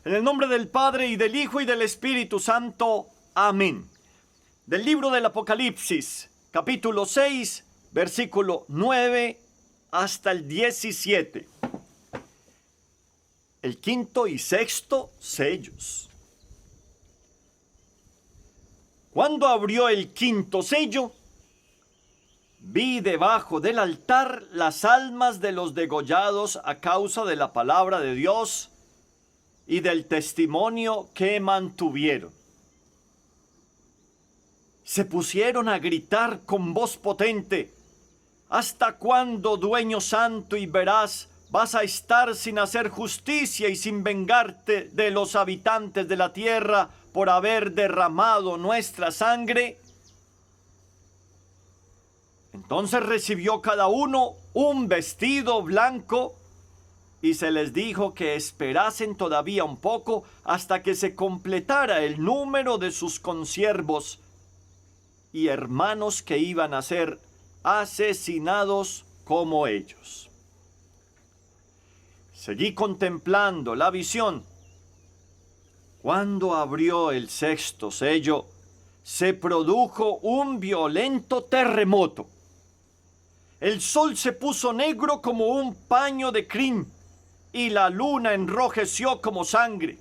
En el nombre del Padre, y del Hijo, y del Espíritu Santo. Amén. Del libro del Apocalipsis, capítulo 6, versículo 9 hasta el 17. El quinto y sexto sellos. Cuando abrió el quinto sello, vi debajo del altar las almas de los degollados a causa de la palabra de Dios y del testimonio que mantuvieron. Se pusieron a gritar con voz potente: ¿hasta cuándo, dueño santo y veraz, vas a estar sin hacer justicia y sin vengarte de los habitantes de la tierra por haber derramado nuestra sangre? Entonces recibió cada uno un vestido blanco, y se les dijo que esperasen todavía un poco hasta que se completara el número de sus consiervos y hermanos que iban a ser asesinados como ellos. Seguí contemplando la visión. Cuando abrió el sexto sello, se produjo un violento terremoto. El sol se puso negro como un paño de crin, y la luna enrojeció como sangre.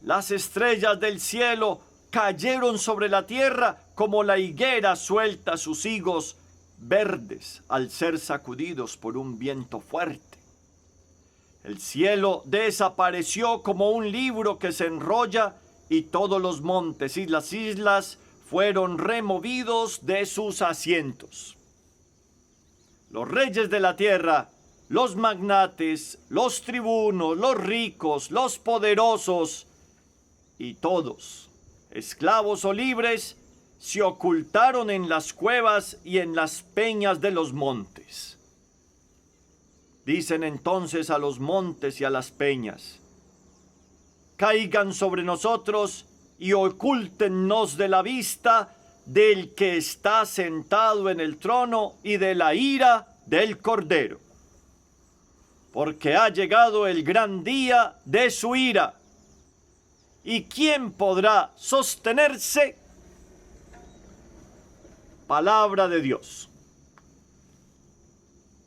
Las estrellas del cielo cayeron sobre la tierra como la higuera suelta sus higos verdes al ser sacudidos por un viento fuerte. El cielo desapareció como un libro que se enrolla, y todos los montes y las islas fueron removidos de sus asientos. Los reyes de la tierra, los magnates, los tribunos, los ricos, los poderosos y todos, esclavos o libres, se ocultaron en las cuevas y en las peñas de los montes. Dicen entonces a los montes y a las peñas: caigan sobre nosotros y ocúltennos de la vista del que está sentado en el trono y de la ira del Cordero. Porque ha llegado el gran día de su ira. ¿Y quién podrá sostenerse? Palabra de Dios.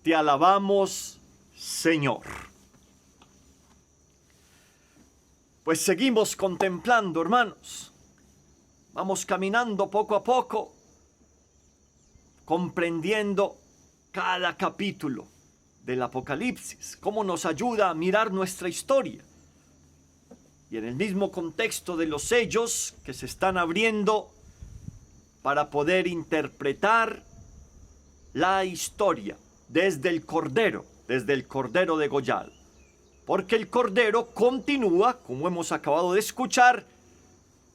Te alabamos, Señor. Pues seguimos contemplando, hermanos. Vamos caminando poco a poco, comprendiendo cada capítulo del Apocalipsis, cómo nos ayuda a mirar nuestra historia. Y en el mismo contexto de los sellos que se están abriendo para poder interpretar la historia desde el Cordero degollado. Porque el Cordero continúa, como hemos acabado de escuchar,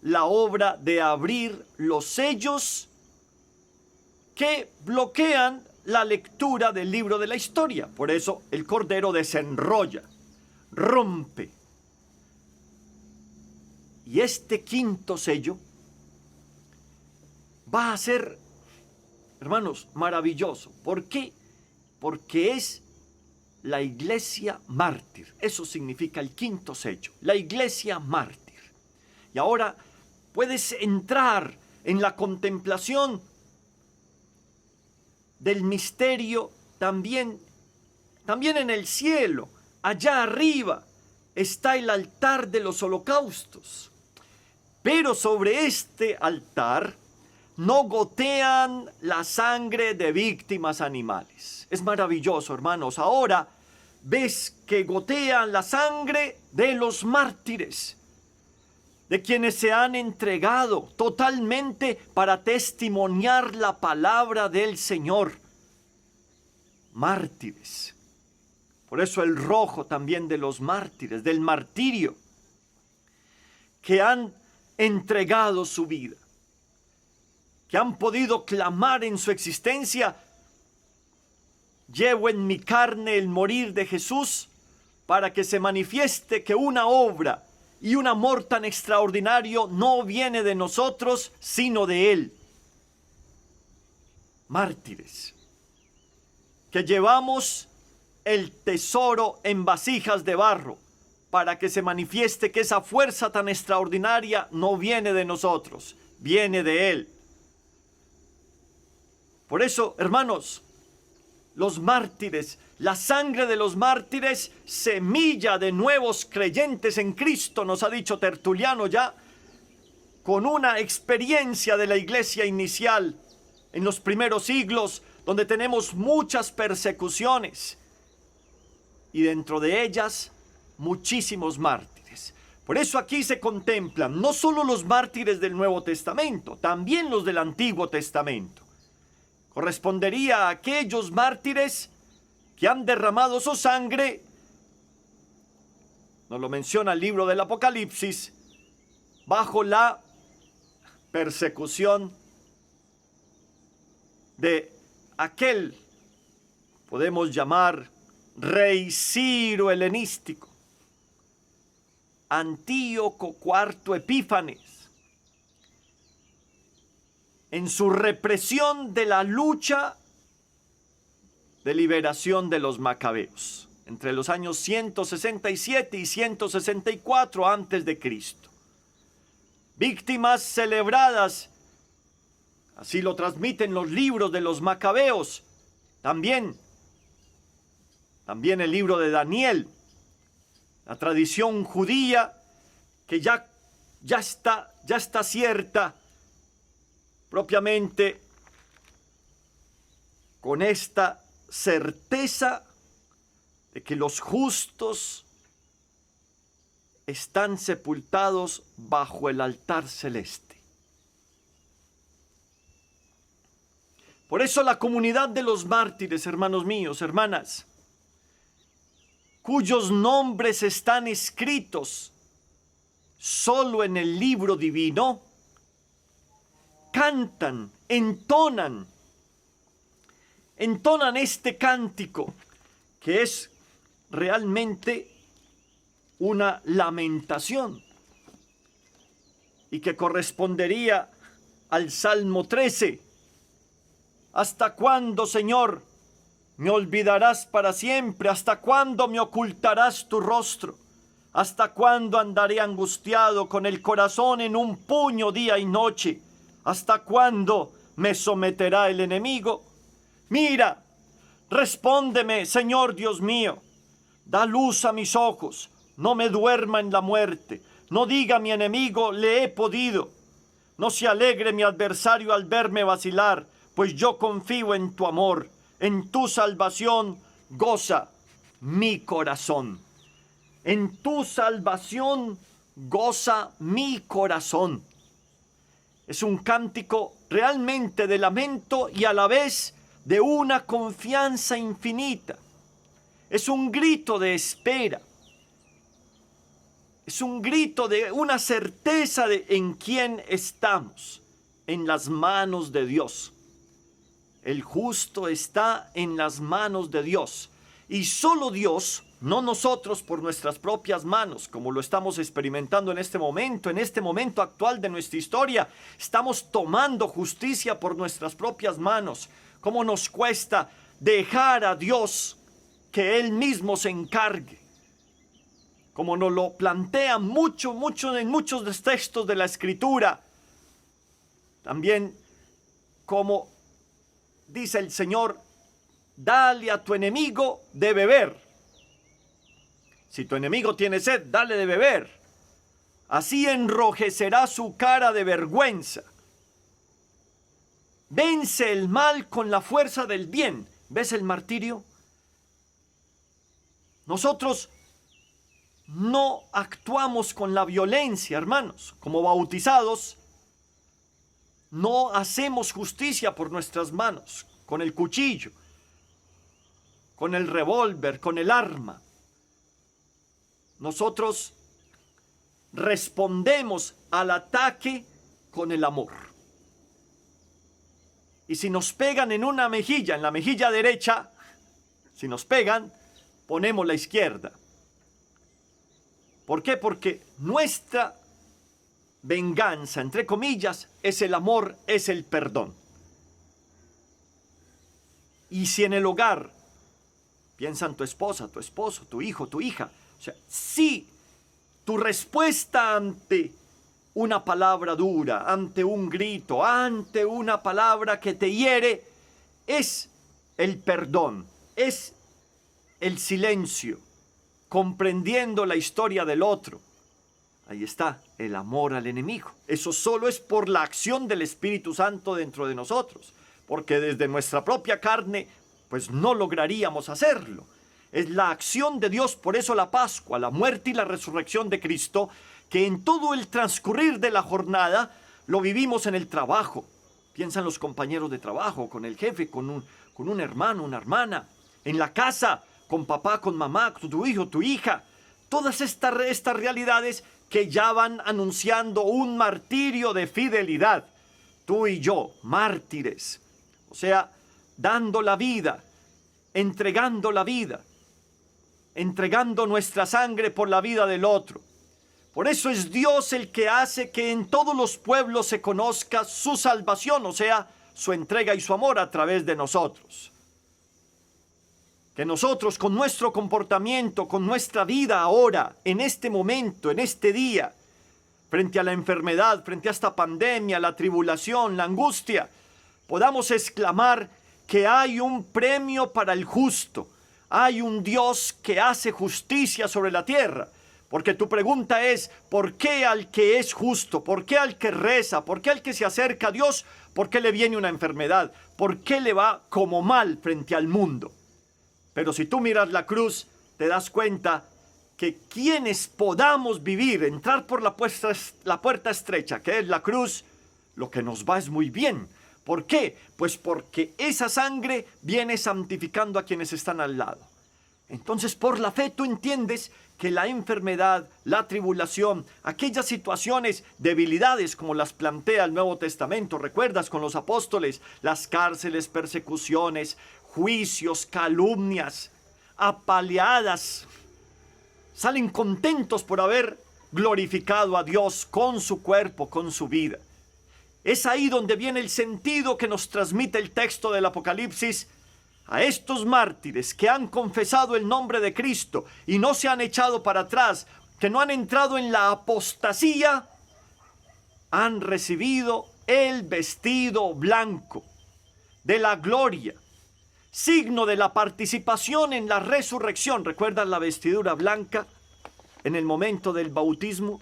la obra de abrir los sellos que bloquean la lectura del libro de la historia. Por eso el Cordero desenrolla, rompe. Y este quinto sello va a ser, hermanos, maravilloso. ¿Por qué? Porque es la iglesia mártir. Eso significa el quinto sello, la iglesia mártir. Y ahora puedes entrar en la contemplación del misterio también en el cielo. Allá arriba está el altar de los holocaustos. Pero sobre este altar no gotean la sangre de víctimas animales. Es maravilloso, hermanos. Ahora ves que gotean la sangre de los mártires, de quienes se han entregado totalmente para testimoniar la palabra del Señor. Mártires. Por eso el rojo también de los mártires, del martirio, que han entregado su vida, que han podido clamar en su existencia: llevo en mi carne el morir de Jesús, para que se manifieste que una obra y un amor tan extraordinario no viene de nosotros, sino de Él. Mártires, que llevamos el tesoro en vasijas de barro, para que se manifieste que esa fuerza tan extraordinaria no viene de nosotros, viene de Él. Por eso, hermanos, los mártires, la sangre de los mártires, semilla de nuevos creyentes en Cristo, nos ha dicho Tertuliano ya, con una experiencia de la iglesia inicial en los primeros siglos, donde tenemos muchas persecuciones y dentro de ellas muchísimos mártires. Por eso aquí se contemplan no solo los mártires del Nuevo Testamento, también los del Antiguo Testamento. Correspondería a aquellos mártires que han derramado su sangre, nos lo menciona el libro del Apocalipsis, bajo la persecución de aquel, podemos llamar, rey Ciro helenístico, Antíoco IV Epífanes, en su represión de la lucha de liberación de los macabeos, entre los años 167 y 164 antes de Cristo. Víctimas celebradas, así lo transmiten los libros de los macabeos, también el libro de Daniel, la tradición judía que ya está cierta propiamente con esta certeza de que los justos están sepultados bajo el altar celeste. Por eso la comunidad de los mártires, hermanos míos, hermanas, cuyos nombres están escritos solo en el libro divino, cantan, entonan este cántico que es realmente una lamentación y que correspondería al Salmo 13. ¿Hasta cuándo, Señor, me olvidarás para siempre? ¿Hasta cuándo me ocultarás tu rostro? ¿Hasta cuándo andaré angustiado con el corazón en un puño día y noche? ¿Hasta cuándo me someterá el enemigo? Mira, respóndeme, Señor Dios mío. Da luz a mis ojos, no me duerma en la muerte. No diga mi enemigo, le he podido. No se alegre mi adversario al verme vacilar, pues yo confío en tu amor. En tu salvación goza mi corazón. En tu salvación goza mi corazón. Es un cántico realmente de lamento y a la vez de una confianza infinita. Es un grito de espera. Es un grito de una certeza de en quién estamos, en las manos de Dios. El justo está en las manos de Dios. Y solo Dios, no nosotros por nuestras propias manos, como lo estamos experimentando en este momento actual de nuestra historia. Estamos tomando justicia por nuestras propias manos. ¿Cómo nos cuesta dejar a Dios que Él mismo se encargue? Como nos lo plantea en muchos textos de la Escritura. También como dice el Señor, dale a tu enemigo de beber. Si tu enemigo tiene sed, dale de beber. Así enrojecerá su cara de vergüenza. Vence el mal con la fuerza del bien. ¿Ves el martirio? Nosotros no actuamos con la violencia, hermanos. Como bautizados, no hacemos justicia por nuestras manos, con el cuchillo, con el revólver, con el arma. Nosotros respondemos al ataque con el amor. Y si nos pegan en una mejilla, en la mejilla derecha, si nos pegan, ponemos la izquierda. ¿Por qué? Porque nuestra venganza, entre comillas, es el amor, es el perdón. Y si en el hogar piensan tu esposa, tu esposo, tu hijo, tu hija, o sea, si Tu respuesta ante una palabra dura, ante un grito, ante una palabra que te hiere, es el perdón, es el silencio, comprendiendo la historia del otro. Ahí está, el amor al enemigo. Eso solo es por la acción del Espíritu Santo dentro de nosotros, porque desde nuestra propia carne, pues no lograríamos hacerlo. Es la acción de Dios, por eso la Pascua, la muerte y la resurrección de Cristo, que en todo el transcurrir de la jornada lo vivimos en el trabajo. Piensa en los compañeros de trabajo, con el jefe, con un hermano, una hermana, en la casa, con papá, con mamá, con tu hijo, tu hija. Todas estas realidades que ya van anunciando un martirio de fidelidad. Tú y yo, mártires. O sea, dando la vida, entregando la vida, entregando nuestra sangre por la vida del otro. Por eso es Dios el que hace que en todos los pueblos se conozca su salvación, o sea, su entrega y su amor a través de nosotros. Que nosotros con nuestro comportamiento, con nuestra vida ahora, en este momento, en este día, frente a la enfermedad, frente a esta pandemia, la tribulación, la angustia, podamos exclamar que hay un premio para el justo. Hay un Dios que hace justicia sobre la tierra. Porque tu pregunta es, ¿por qué al que es justo? ¿Por qué al que reza? ¿Por qué al que se acerca a Dios? ¿Por qué le viene una enfermedad? ¿Por qué le va como mal frente al mundo? Pero si tú miras la cruz, te das cuenta que quienes podamos vivir, entrar por la puerta estrecha, que es la cruz, lo que nos va es muy bien. ¿Por qué? Pues porque esa sangre viene santificando a quienes están al lado. Entonces, por la fe tú entiendes que la enfermedad, la tribulación, aquellas situaciones, debilidades como las plantea el Nuevo Testamento, recuerdas con los apóstoles, las cárceles, persecuciones, juicios, calumnias, apaleadas, salen contentos por haber glorificado a Dios con su cuerpo, con su vida. Es ahí donde viene el sentido que nos transmite el texto del Apocalipsis. A estos mártires que han confesado el nombre de Cristo y no se han echado para atrás, que no han entrado en la apostasía, han recibido el vestido blanco de la gloria, signo de la participación en la resurrección. ¿Recuerdan la vestidura blanca en el momento del bautismo?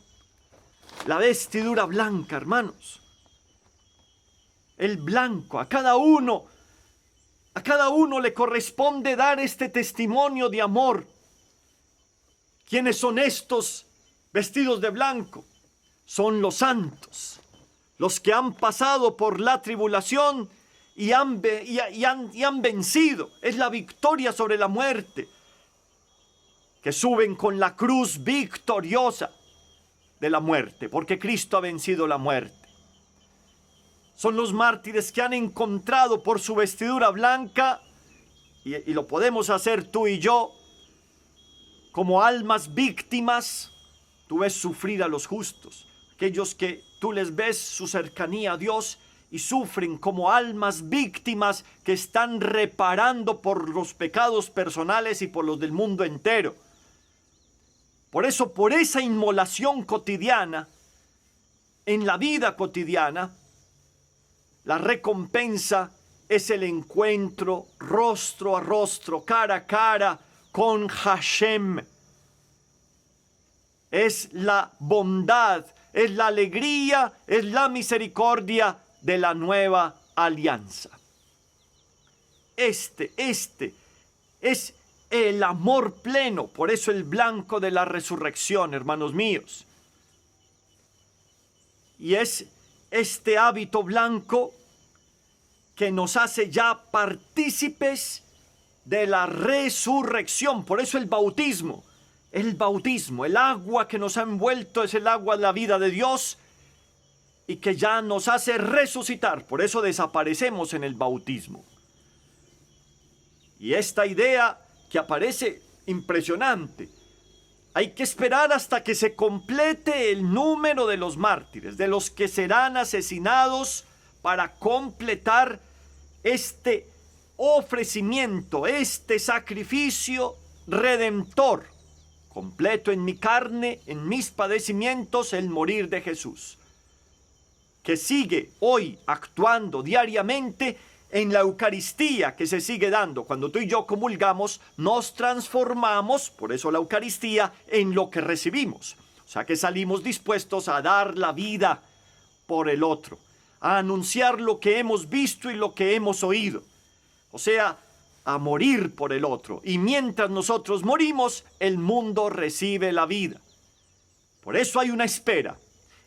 La vestidura blanca, hermanos. El blanco, a cada uno le corresponde dar este testimonio de amor. ¿Quiénes son estos vestidos de blanco? Son los santos, los que han pasado por la tribulación y han vencido. Es la victoria sobre la muerte, que suben con la cruz victoriosa de la muerte, porque Cristo ha vencido la muerte. Son los mártires que han encontrado por su vestidura blanca, y lo podemos hacer tú y yo, como almas víctimas. Tú ves sufrir a los justos, aquellos que tú les ves su cercanía a Dios y sufren como almas víctimas que están reparando por los pecados personales y por los del mundo entero. Por eso, por esa inmolación cotidiana, en la vida cotidiana, la recompensa es el encuentro rostro a rostro, cara a cara con Hashem. Es la bondad, es la alegría, es la misericordia de la nueva alianza. Este es el amor pleno, por eso el blanco de la resurrección, hermanos míos. Y es este hábito blanco que nos hace ya partícipes de la resurrección. Por eso el bautismo, el agua que nos ha envuelto es el agua de la vida de Dios y que ya nos hace resucitar. Por eso desaparecemos en el bautismo. Y esta idea que aparece impresionante. Hay que esperar hasta que se complete el número de los mártires, de los que serán asesinados, para completar este ofrecimiento, este sacrificio redentor completo en mi carne, en mis padecimientos, el morir de Jesús, que sigue hoy actuando diariamente en la Eucaristía que se sigue dando. Cuando tú y yo comulgamos, nos transformamos, por eso la Eucaristía, en lo que recibimos. O sea que salimos dispuestos a dar la vida por el otro, a anunciar lo que hemos visto y lo que hemos oído. O sea, a morir por el otro. Y mientras nosotros morimos, el mundo recibe la vida. Por eso hay una espera.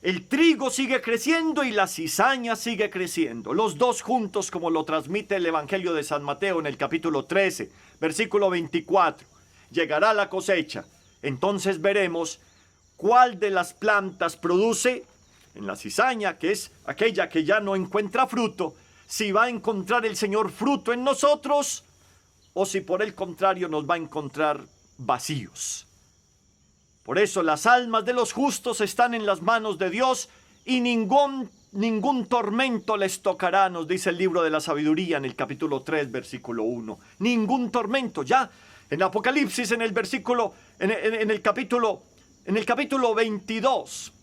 El trigo sigue creciendo y la cizaña sigue creciendo. Los dos juntos, como lo transmite el Evangelio de San Mateo en el capítulo 13, versículo 24. Llegará la cosecha. Entonces veremos cuál de las plantas produce en la cizaña, que es aquella que ya no encuentra fruto, si va a encontrar el Señor fruto en nosotros o si por el contrario nos va a encontrar vacíos. Por eso las almas de los justos están en las manos de Dios y ningún tormento les tocará, nos dice el libro de la sabiduría en el capítulo 3, versículo 1. Ningún tormento. Ya en Apocalipsis, en el capítulo 22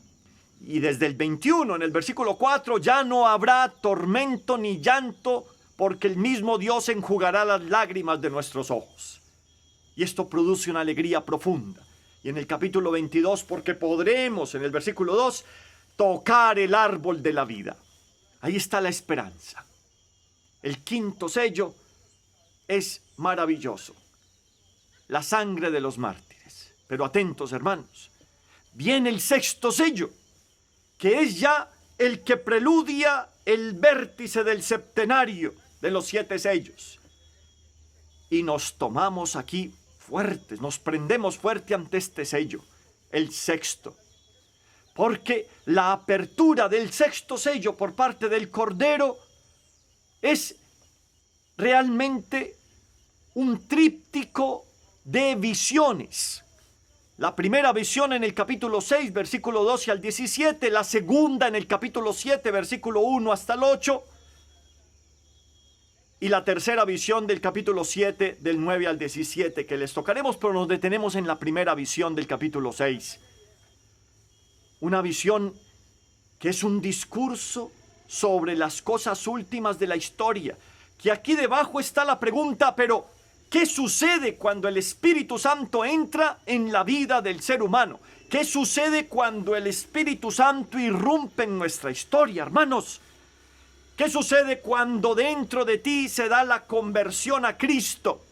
y desde el 21, en el versículo 4, ya no habrá tormento ni llanto, porque el mismo Dios enjugará las lágrimas de nuestros ojos. Y esto produce una alegría profunda. Y en el capítulo 22, porque podremos, en el versículo 2, tocar el árbol de la vida. Ahí está la esperanza. El quinto sello es maravilloso. La sangre de los mártires. Pero atentos, hermanos. Viene el sexto sello, que es ya el que preludia el vértice del septenario de los 7 sellos. Y nos tomamos aquí fuertes, nos prendemos fuerte ante este sello, el sexto. Porque la apertura del sexto sello por parte del Cordero es realmente un tríptico de visiones. La primera visión en el capítulo 6, versículo 12 al 17, la segunda en el capítulo 7, versículo 1 hasta el 8, y la tercera visión del capítulo 7, del 9 al 17, que les tocaremos, pero nos detenemos en la primera visión del capítulo 6. Una visión que es un discurso sobre las cosas últimas de la historia, que aquí debajo está la pregunta, pero ¿qué sucede cuando el Espíritu Santo entra en la vida del ser humano? ¿Qué sucede cuando el Espíritu Santo irrumpe en nuestra historia, hermanos? ¿Qué sucede cuando dentro de ti se da la conversión a Cristo?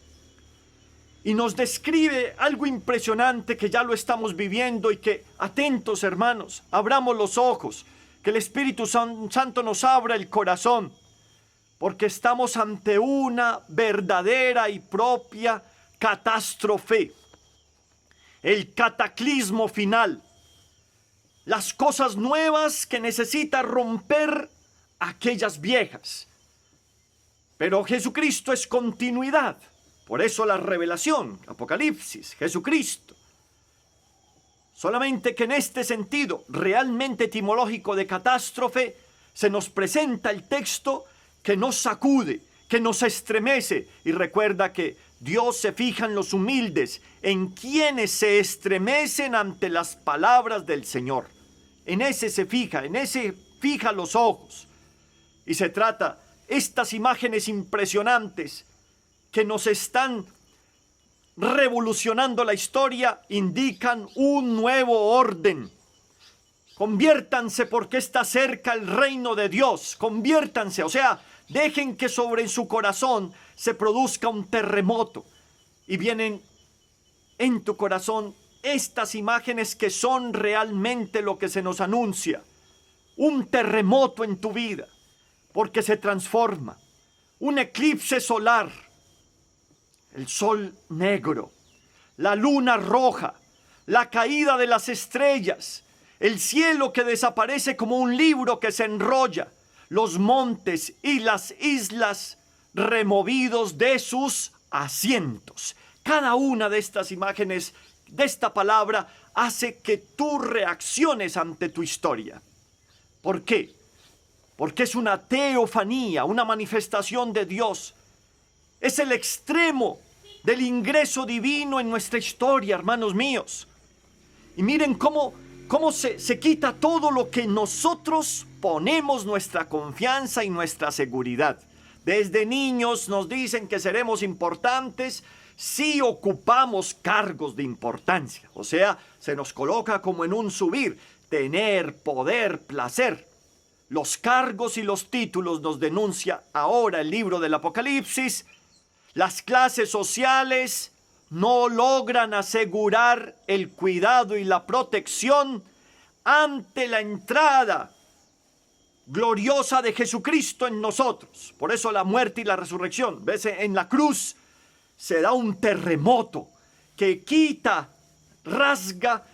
Y nos describe algo impresionante que ya lo estamos viviendo y que, atentos hermanos, abramos los ojos, que el Espíritu Santo nos abra el corazón, porque estamos ante una verdadera y propia catástrofe. El cataclismo final. Las cosas nuevas que necesita romper aquellas viejas. Pero Jesucristo es continuidad. Por eso la revelación, Apocalipsis, Jesucristo. Solamente que en este sentido realmente etimológico de catástrofe se nos presenta el texto que nos sacude, que nos estremece. Y recuerda que Dios se fija en los humildes, en quienes se estremecen ante las palabras del Señor. En ese se fija, en ese fija los ojos. Y se trata estas imágenes impresionantes que nos están revolucionando la historia, indican un nuevo orden. Conviértanse porque está cerca el reino de Dios. Conviértanse, o sea, dejen que sobre su corazón se produzca un terremoto. Y vienen en tu corazón estas imágenes que son realmente lo que se nos anuncia. Un terremoto en tu vida, porque se transforma. Un eclipse solar. El sol negro. La luna roja. La caída de las estrellas. El cielo que desaparece como un libro que se enrolla. Los montes y las islas removidos de sus asientos. Cada una de estas imágenes, de esta palabra, hace que tú reacciones ante tu historia. ¿Por qué? Porque es una teofanía, una manifestación de Dios. Es el extremo del ingreso divino en nuestra historia, hermanos míos. Y miren cómo se quita todo lo que nosotros ponemos nuestra confianza y nuestra seguridad. Desde niños nos dicen que seremos importantes si ocupamos cargos de importancia. O sea, se nos coloca como en un subir, tener, poder, placer. Los cargos y los títulos nos denuncia ahora el libro del Apocalipsis. Las clases sociales no logran asegurar el cuidado y la protección ante la entrada gloriosa de Jesucristo en nosotros. Por eso la muerte y la resurrección. ¿Ves? En la cruz se da un terremoto que quita, rasga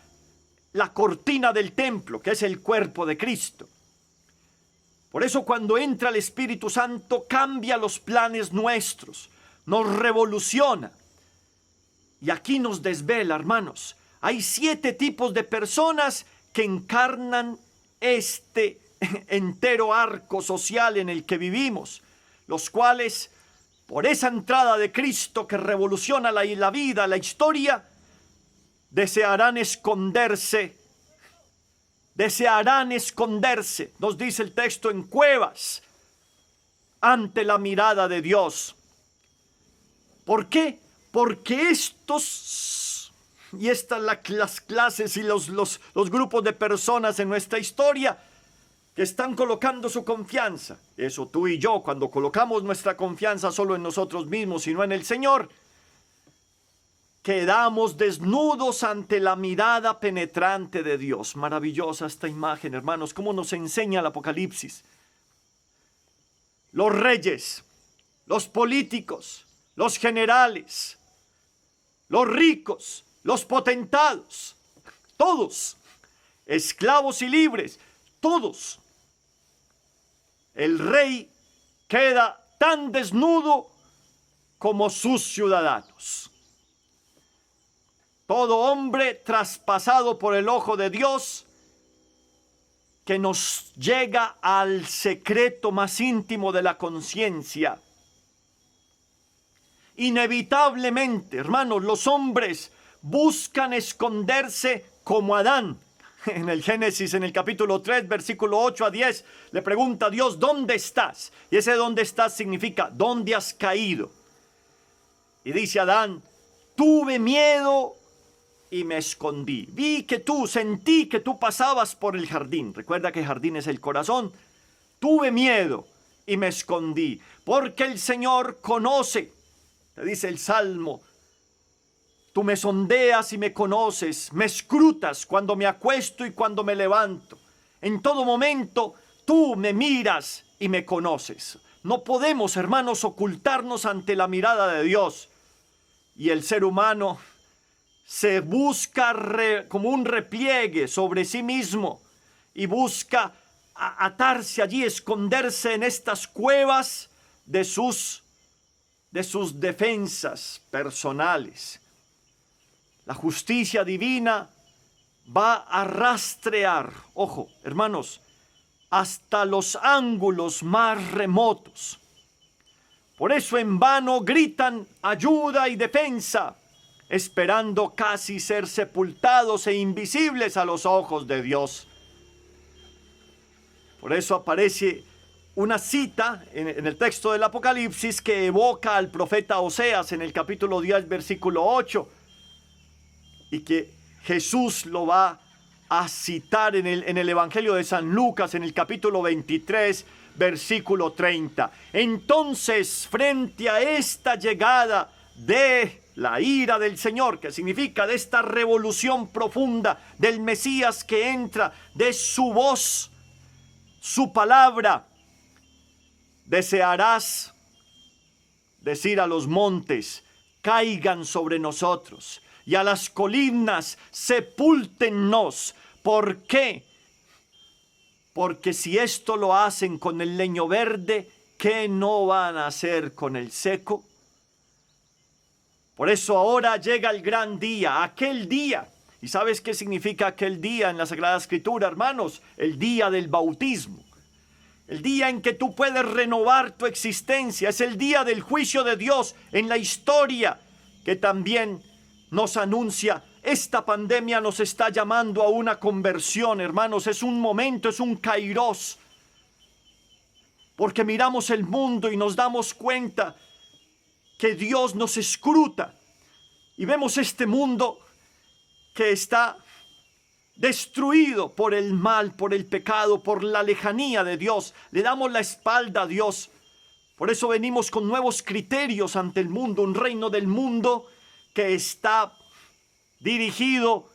la cortina del templo, que es el cuerpo de Cristo. Por eso cuando entra el Espíritu Santo cambia los planes nuestros, nos revoluciona. Y aquí nos desvela, hermanos. Hay 7 tipos de personas que encarnan este entero arco social en el que vivimos, los cuales, por esa entrada de Cristo que revoluciona la vida, la historia, desearán esconderse, nos dice el texto, en cuevas, ante la mirada de Dios. ¿Por qué? Porque estos, y estas las clases y los grupos de personas en nuestra historia, que están colocando su confianza, eso tú y yo, cuando colocamos nuestra confianza solo en nosotros mismos y no en el Señor, quedamos desnudos ante la mirada penetrante de Dios. Maravillosa esta imagen, hermanos, cómo nos enseña el Apocalipsis. Los reyes, los políticos, los generales, los ricos, los potentados, todos, esclavos y libres, todos. El rey queda tan desnudo como sus ciudadanos. Todo hombre traspasado por el ojo de Dios, que nos llega al secreto más íntimo de la conciencia. Inevitablemente, hermanos, los hombres buscan esconderse como Adán. En el Génesis, en el capítulo 3, versículo 8 a 10, le pregunta a Dios, ¿dónde estás? Y ese ¿dónde estás? Significa, ¿dónde has caído? Y dice Adán, tuve miedo y me escondí. Sentí que tú pasabas por el jardín. Recuerda que el jardín es el corazón. Tuve miedo y me escondí, porque el Señor conoce. Te dice el Salmo, tú me sondeas y me conoces, me escrutas cuando me acuesto y cuando me levanto. En todo momento tú me miras y me conoces. No podemos, hermanos, ocultarnos ante la mirada de Dios. Y el ser humano se busca como un repliegue sobre sí mismo y busca atarse allí, esconderse en estas cuevas de sus defensas personales. La justicia divina va a rastrear, ojo, hermanos, hasta los ángulos más remotos. Por eso en vano gritan ayuda y defensa, esperando casi ser sepultados e invisibles a los ojos de Dios. Por eso aparece una cita en el texto del Apocalipsis que evoca al profeta Oseas en el capítulo 10, versículo 8, y que Jesús lo va a citar en el Evangelio de San Lucas, en el capítulo 23, versículo 30. Entonces, frente a esta llegada de la ira del Señor, que significa de esta revolución profunda del Mesías que entra, de su voz, su palabra, desearás decir a los montes, caigan sobre nosotros, y a las colinas, sepúltennos. ¿Por qué? Porque si esto lo hacen con el leño verde, ¿qué no van a hacer con el seco? Por eso ahora llega el gran día, aquel día. ¿Y sabes qué significa aquel día en la Sagrada Escritura, hermanos? El día del bautismo. El día en que tú puedes renovar tu existencia. Es el día del juicio de Dios en la historia que también nos anuncia, esta pandemia nos está llamando a una conversión, hermanos. Es un momento, es un kairos. Porque miramos el mundo y nos damos cuenta que Dios nos escruta. Y vemos este mundo que está destruido por el mal, por el pecado, por la lejanía de Dios. Le damos la espalda a Dios. Por eso venimos con nuevos criterios ante el mundo, un reino del mundo que está dirigido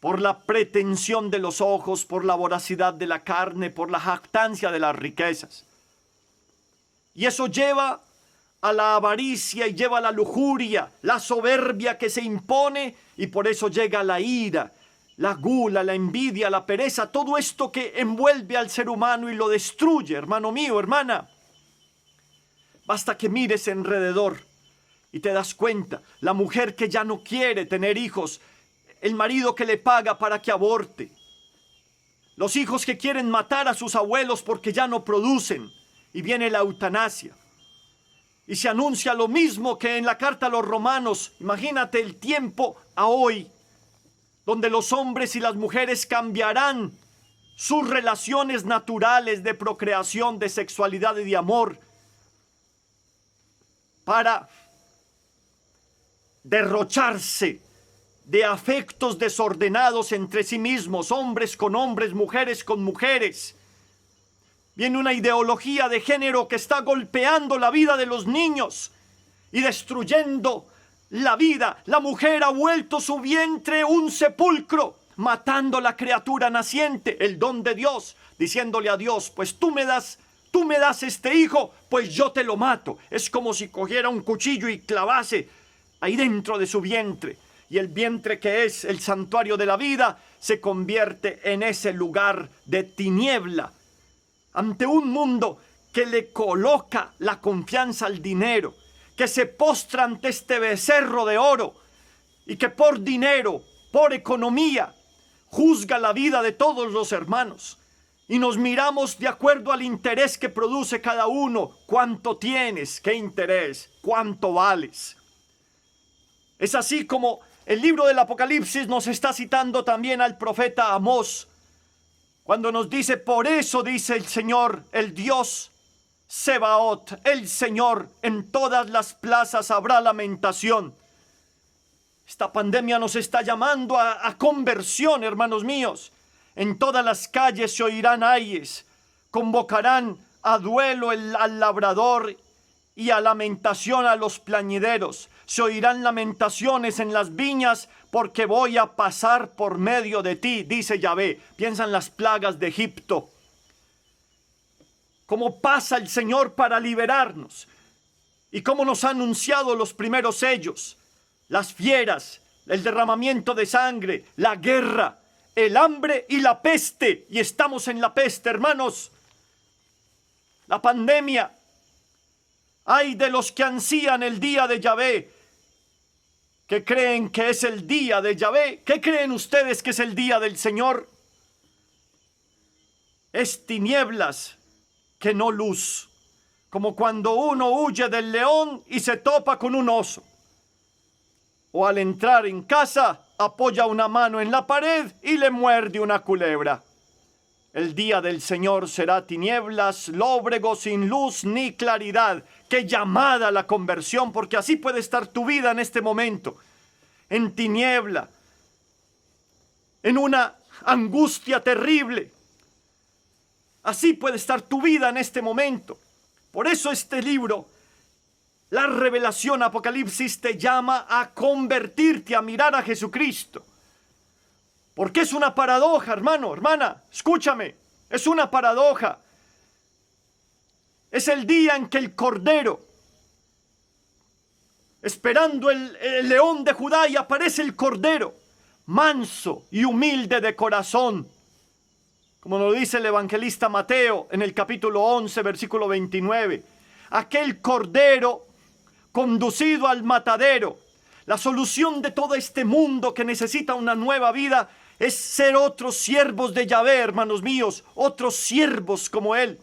por la pretensión de los ojos, por la voracidad de la carne, por la jactancia de las riquezas. Y eso lleva a la avaricia y lleva a la lujuria, la soberbia que se impone, y por eso llega la ira, la gula, la envidia, la pereza, todo esto que envuelve al ser humano y lo destruye, hermano mío, hermana. Basta que mires alrededor y te das cuenta, la mujer que ya no quiere tener hijos, el marido que le paga para que aborte, los hijos que quieren matar a sus abuelos porque ya no producen, y viene la eutanasia. Y se anuncia lo mismo que en la carta a los romanos. Imagínate el tiempo a hoy, donde los hombres y las mujeres cambiarán sus relaciones naturales de procreación, de sexualidad y de amor, para derrocharse de afectos desordenados entre sí mismos, hombres con hombres, mujeres con mujeres. Viene una ideología de género que está golpeando la vida de los niños y destruyendo la vida. La mujer ha vuelto su vientre un sepulcro, matando la criatura naciente, el don de Dios, diciéndole a Dios, pues tú me das este hijo, pues yo te lo mato. Es como si cogiera un cuchillo y clavase ahí dentro de su vientre. Y el vientre, que es el santuario de la vida, se convierte en ese lugar de tiniebla. Ante un mundo que le coloca la confianza al dinero, que se postra ante este becerro de oro y que por dinero, por economía, juzga la vida de todos los hermanos. Y nos miramos de acuerdo al interés que produce cada uno. ¿Cuánto tienes? ¿Qué interés? ¿Cuánto vales? Es así como el libro del Apocalipsis nos está citando también al profeta Amós, cuando nos dice, por eso dice el Señor, el Dios Sebaot, el Señor, en todas las plazas habrá lamentación. Esta pandemia nos está llamando a conversión, hermanos míos. En todas las calles se oirán ayes, convocarán a duelo al labrador y a lamentación a los plañideros. Se oirán lamentaciones en las viñas, porque voy a pasar por medio de ti, dice Yahvé. Piensa en las plagas de Egipto. Cómo pasa el Señor para liberarnos. Y cómo nos ha anunciado los primeros sellos. Las fieras, el derramamiento de sangre, la guerra, el hambre y la peste. Y estamos en la peste, hermanos. La pandemia. Ay de los que ansían el día de Yahvé, que creen que es el día de Yahvé. ¿Qué creen ustedes que es el día del Señor? Es tinieblas que no luz, como cuando uno huye del león y se topa con un oso, o al entrar en casa apoya una mano en la pared y le muerde una culebra. El día del Señor será tinieblas, lóbrego, sin luz ni claridad. ¡Qué llamada a la conversión! Porque así puede estar tu vida en este momento. En tiniebla. En una angustia terrible. Así puede estar tu vida en este momento. Por eso este libro, la revelación Apocalipsis, te llama a convertirte, a mirar a Jesucristo. Porque es una paradoja, hermano, hermana, escúchame, es una paradoja. Es el día en que el Cordero, esperando el león de Judá, y aparece el Cordero, manso y humilde de corazón, como lo dice el evangelista Mateo en el capítulo 11, versículo 29. Aquel Cordero conducido al matadero. La solución de todo este mundo que necesita una nueva vida es ser otros siervos de Yahvé, hermanos míos, otros siervos como Él,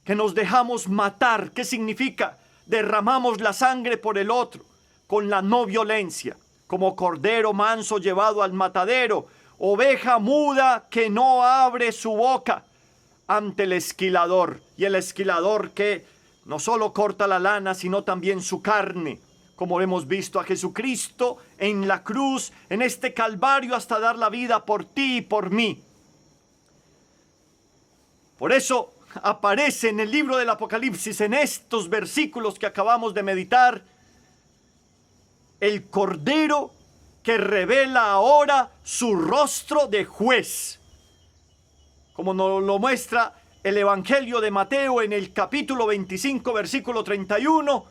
que nos dejamos matar. ¿Qué significa? Derramamos la sangre por el otro. con la no violencia, como cordero manso llevado al matadero, oveja muda que no abre su boca ante el esquilador. Y el esquilador que no solo corta la lana, sino también su carne, como hemos visto a Jesucristo en la cruz, en este Calvario, hasta dar la vida por ti y por mí. Por eso aparece en el libro del Apocalipsis, en estos versículos que acabamos de meditar, el Cordero que revela ahora su rostro de juez, como nos lo muestra el Evangelio de Mateo en el capítulo 25, versículo 31,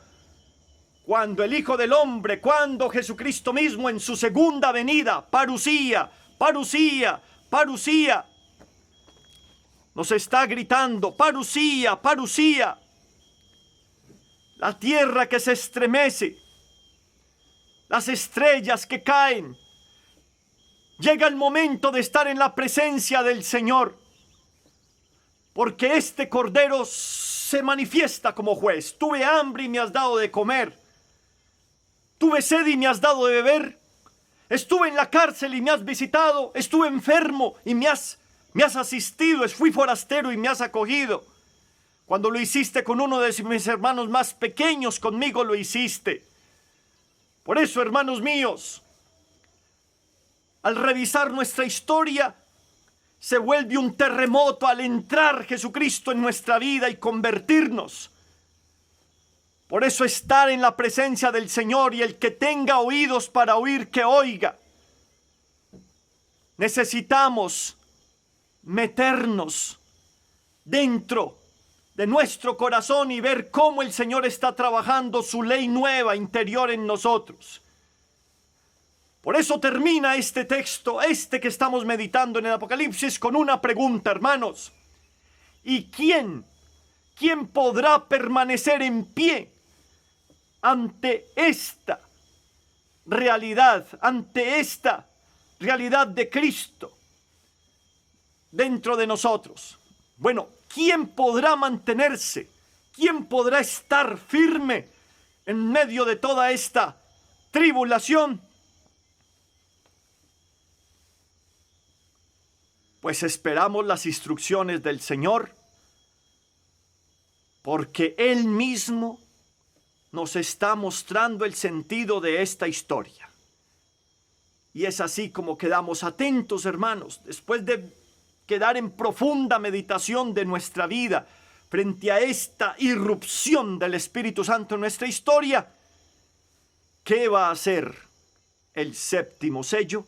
cuando el Hijo del Hombre, cuando Jesucristo mismo en su segunda venida, parusía, parusía, parusía, nos está gritando, parusía, parusía, la tierra que se estremece, las estrellas que caen. Llega el momento de estar en la presencia del Señor, porque este Cordero se manifiesta como juez. Tuve hambre y me has dado de comer. Tuve sed y me has dado de beber. Estuve en la cárcel y me has visitado. Estuve enfermo y me has asistido. Fui forastero y me has acogido. Cuando lo hiciste con uno de mis hermanos más pequeños, conmigo lo hiciste. Por eso, hermanos míos, al revisar nuestra historia, se vuelve un terremoto al entrar Jesucristo en nuestra vida y convertirnos. Por eso estar en la presencia del Señor, y el que tenga oídos para oír, que oiga. Necesitamos meternos dentro de nuestro corazón y ver cómo el Señor está trabajando su ley nueva interior en nosotros. Por eso termina este texto, que estamos meditando en el Apocalipsis, con una pregunta, hermanos. ¿Y quién podrá permanecer en pie ante esta realidad, de Cristo dentro de nosotros? Bueno, ¿quién podrá mantenerse? ¿Quién podrá estar firme en medio de toda esta tribulación? Pues esperamos las instrucciones del Señor, porque Él mismo nos está mostrando el sentido de esta historia. Y es así como quedamos atentos, hermanos, después de quedar en profunda meditación de nuestra vida frente a esta irrupción del Espíritu Santo en nuestra historia. ¿Qué va a hacer el séptimo sello?